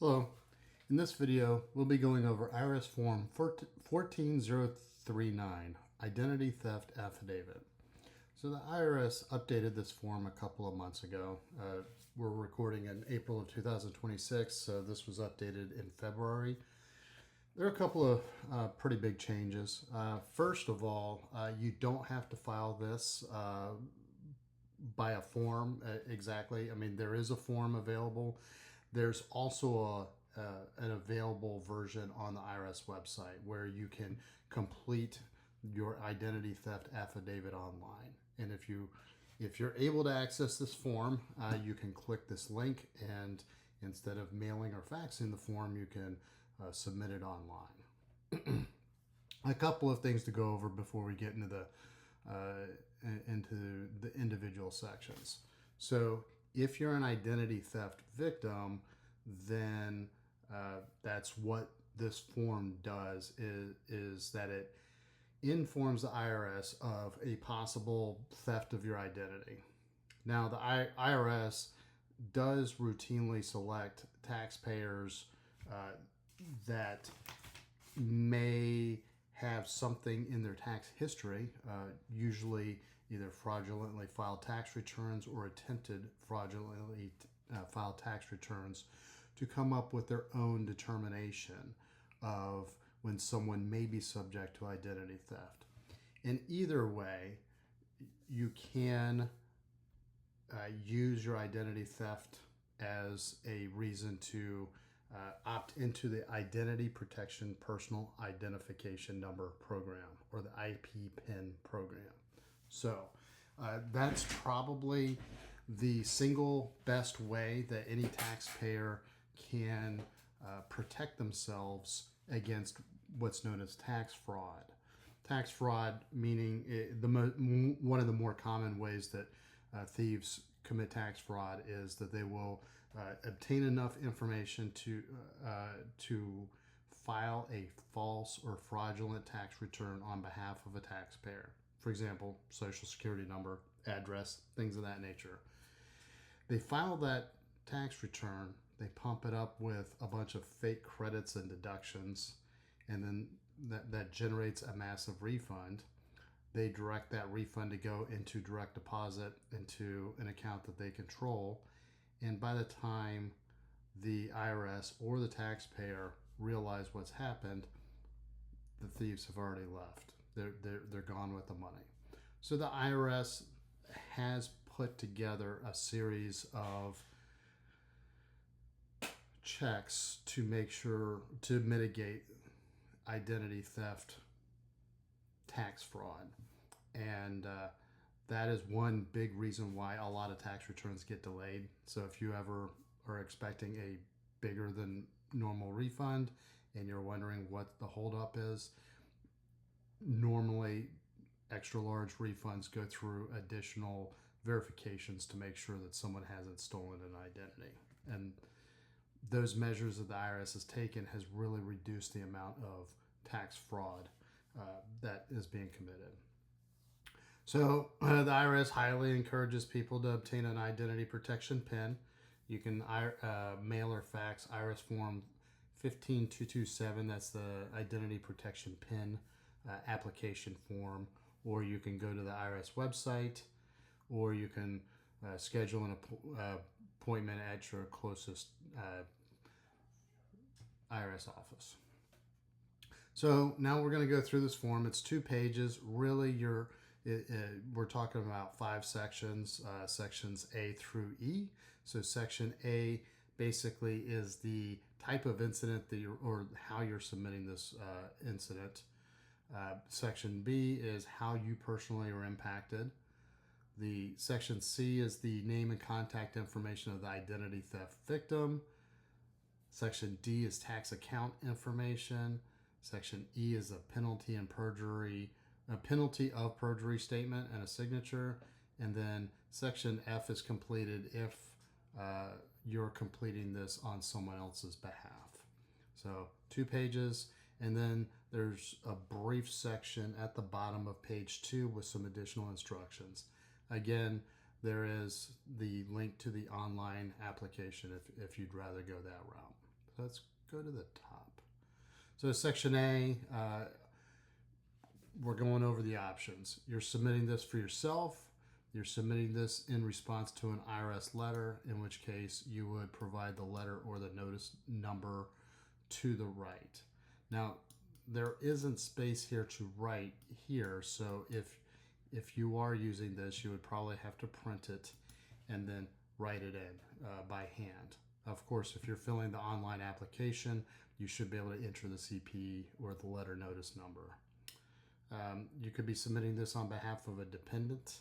Hello. In this video, we'll be going over IRS Form 14039, Identity Theft Affidavit. So the IRS updated this form a couple of months ago. We're recording in April of 2026, so this was updated in February. There are a couple of pretty big changes. First of all, you don't have to file this by a form exactly. I mean, there is a form available. There's also an available version on the IRS website where you can complete your identity theft affidavit online. And if you're able to access this form, you can click this link, and instead of mailing or faxing the form, you can submit it online. A couple of things to go over before we get into the individual sections. So if you're an identity theft victim, then that's what this form does, is that it informs the IRS of a possible theft of your identity. Now, the IRS does routinely select taxpayers that may have something in their tax history, usually either fraudulently filed tax returns or attempted fraudulently filed tax returns, to come up with their own determination of when someone may be subject to identity theft. In either way, you can use your identity theft as a reason to opt into the Identity Protection Personal Identification Number program, or the IPPIN program. So that's probably the single best way that any taxpayer can protect themselves against what's known as tax fraud. Tax fraud meaning one of the more common ways that thieves commit tax fraud is that they will obtain enough information to file a false or fraudulent tax return on behalf of a taxpayer. For example, social security number, address, things of that nature. They file that tax return, they pump it up with a bunch of fake credits and deductions, and then that generates a massive refund. They direct that refund to go into direct deposit into an account that they control. And by the time the IRS or the taxpayer realize what's happened, the thieves have already left. They're gone with the money. So the IRS has put together a series of checks to make sure to mitigate identity theft, tax fraud, and that is one big reason why a lot of tax returns get delayed. So if you ever are expecting a bigger than normal refund and you're wondering what the holdup is, normally extra large refunds go through additional verifications to make sure that someone hasn't stolen an identity. And those measures that the IRS has taken has really reduced the amount of tax fraud that is being committed. So the IRS highly encourages people to obtain an identity protection PIN. You can mail or fax IRS Form 15227, that's the identity protection PIN application form, or you can go to the IRS website, or you can schedule an appointment at your closest IRS office. So now we're going to go through this form. It's 2 pages. Really, we're talking about 5 sections, sections A through E. So section A basically is the type of incident that or how you're submitting this incident. Section B is how you personally are impacted. The section C is the name and contact information of the identity theft victim. Section D is tax account information. Section E is a penalty of perjury statement and a signature. And then section F is completed if you're completing this on someone else's behalf. So 2 pages. And then there's a brief section at the bottom of page 2 with some additional instructions. Again, there is the link to the online application if you'd rather go that route. Let's go to the top. So section A, we're going over the options. You're submitting this for yourself. You're submitting this in response to an IRS letter, in which case you would provide the letter or the notice number to the right. Now, there isn't space here to write here, so if you are using this, you would probably have to print it and then write it in by hand. Of course, if you're filling the online application, you should be able to enter the CP or the letter notice number. You could be submitting this on behalf of a dependent,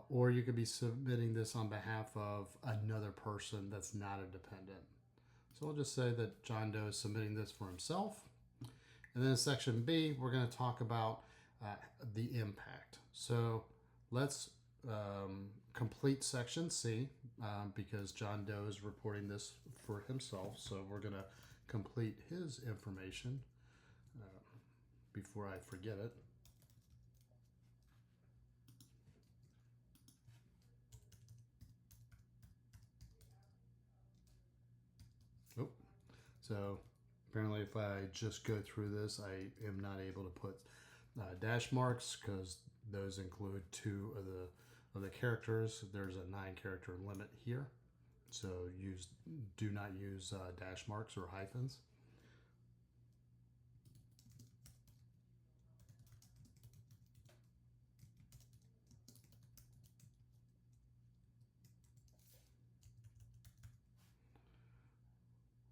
or you could be submitting this on behalf of another person that's not a dependent. So we'll just say that John Doe is submitting this for himself. And then in section B, we're going to talk about the impact. So let's complete section C because John Doe is reporting this for himself. So we're going to complete his information before I forget it. Oh, so apparently if I just go through this, I am not able to put dash marks because those include 2 of the characters. There's a 9-character limit here, so do not use dash marks or hyphens.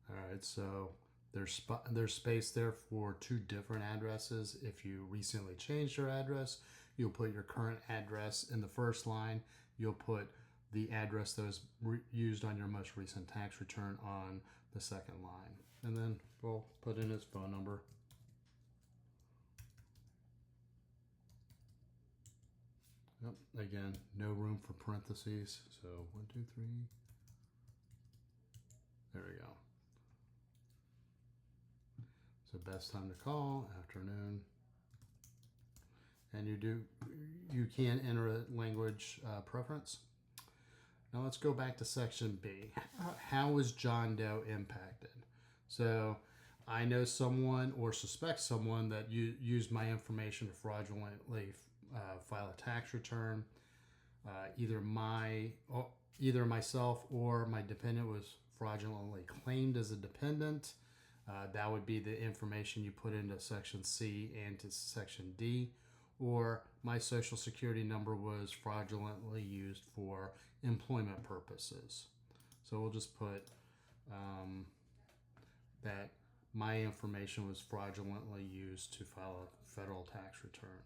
All right, so there's space there for 2 different addresses. If you recently changed your address, you'll put your current address in the first line. You'll put the address that was used on your most recent tax return on the second line. And then we'll put in his phone number. Yep, again, no room for parentheses. So 1, 2, 3. There we go. So best time to call, afternoon. And you can enter a language preference. Now let's go back to section B. How is John Doe impacted? So I know someone or suspect someone that used my information to fraudulently file a tax return. Either myself or my dependent was fraudulently claimed as a dependent. That would be the information you put into section C and to section D. Or my social security number was fraudulently used for employment purposes. So we'll just put that my information was fraudulently used to file a federal tax return.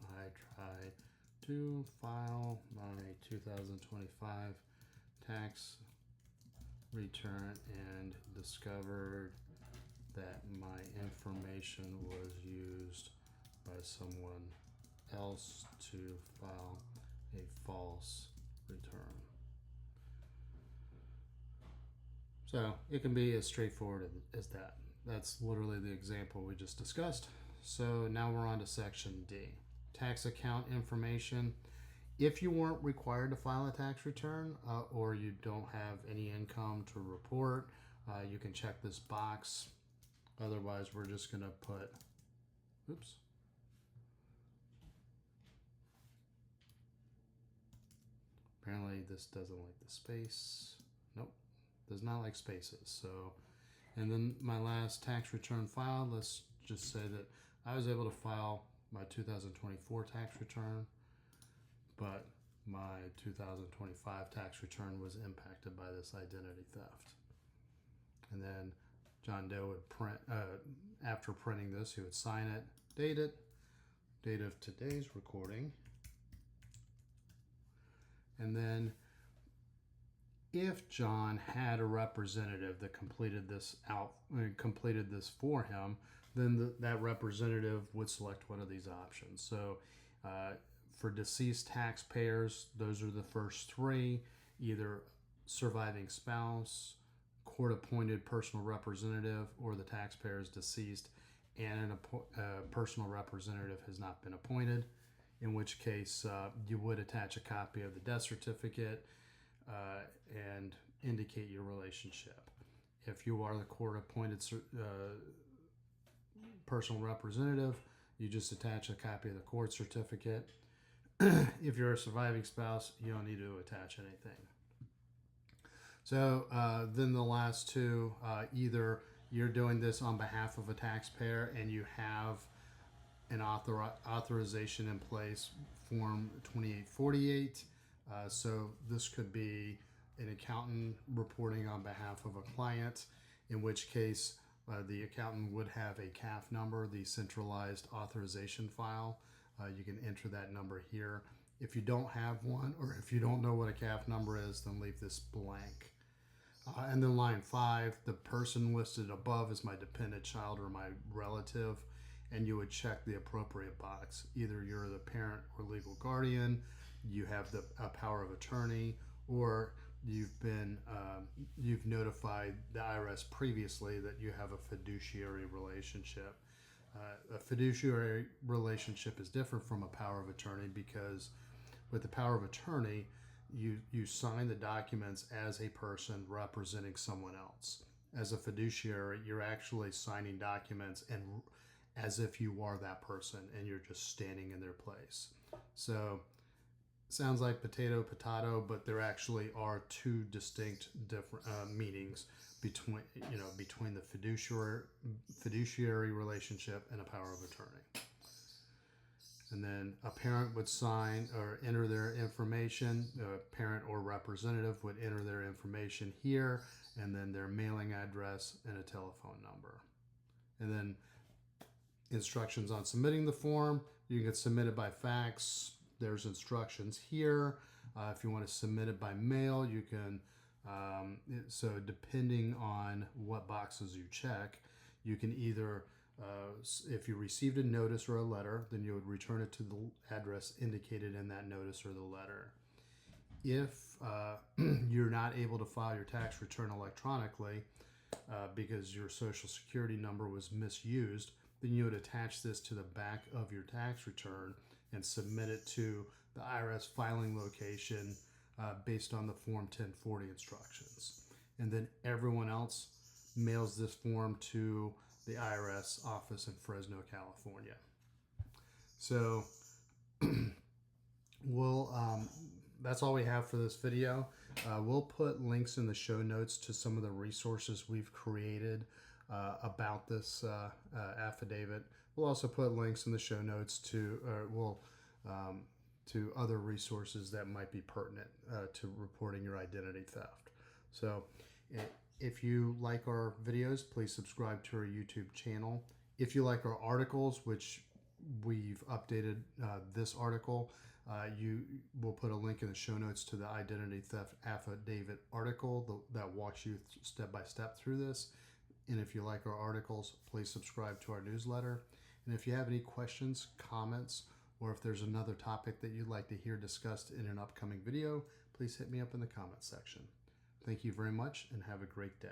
I tried to file my 2025 tax return and discovered that my information was used by someone else to file a false return. So it can be as straightforward as that. That's literally the example we just discussed. So now we're on to section D. Tax account information. If you weren't required to file a tax return or you don't have any income to report, you can check this box. Otherwise, we're just going to put, oops. Apparently this doesn't like the space. Nope, does not like spaces. So, and then my last tax return filed, let's just say that I was able to file my 2024 tax return, but my 2025 tax return was impacted by this identity theft. And then John Doe would print, after printing this, he would sign it, date it, date of today's recording. And then if John had a representative that completed this for him, then that representative would select one of these options. So for deceased taxpayers, those are the first 3, either surviving spouse, court-appointed personal representative, or the taxpayer is deceased and a personal representative has not been appointed, in which case you would attach a copy of the death certificate and indicate your relationship. If you are the court-appointed personal representative, you just attach a copy of the court certificate. If you're a surviving spouse, you don't need to attach anything. So then the last two, either you're doing this on behalf of a taxpayer and you have an authorization in place, Form 2848. So this could be an accountant reporting on behalf of a client, in which case the accountant would have a CAF number, the centralized authorization file. You can enter that number here. If you don't have one, or if you don't know what a CAF number is, then leave this blank. And then line 5, the person listed above is my dependent child or my relative, and you would check the appropriate box. Either you're the parent or legal guardian, you have a power of attorney, or you've notified the IRS previously that you have a fiduciary relationship. A fiduciary relationship is different from a power of attorney, because with the power of attorney, you sign the documents as a person representing someone else. As a fiduciary, you're actually signing documents and as if you are that person and you're just standing in their place. So sounds like potato, but there actually are two distinct different meanings between the fiduciary relationship and a power of attorney. And then a parent would sign or enter their information. A parent or representative would enter their information here, and then their mailing address and a telephone number. And then instructions on submitting the form. You can submit it by fax. There's instructions here. If you want to submit it by mail, you can. So depending on what boxes you check, you can either, if you received a notice or a letter, then you would return it to the address indicated in that notice or the letter. If you're not able to file your tax return electronically because your social security number was misused, then you would attach this to the back of your tax return and submit it to the IRS filing location based on the Form 1040 instructions. And then everyone else mails this form to the IRS office in Fresno, California. So that's all we have for this video. We'll put links in the show notes to some of the resources we've created about this affidavit. We'll also put links in the show notes to other resources that might be pertinent to reporting your identity theft. So if you like our videos, please subscribe to our YouTube channel. If you like our articles, which we've updated this article, we'll put a link in the show notes to the identity theft affidavit article that walks you step by step through this. And if you like our articles, please subscribe to our newsletter. And if you have any questions, comments, or if there's another topic that you'd like to hear discussed in an upcoming video, please hit me up in the comments section. Thank you very much and have a great day.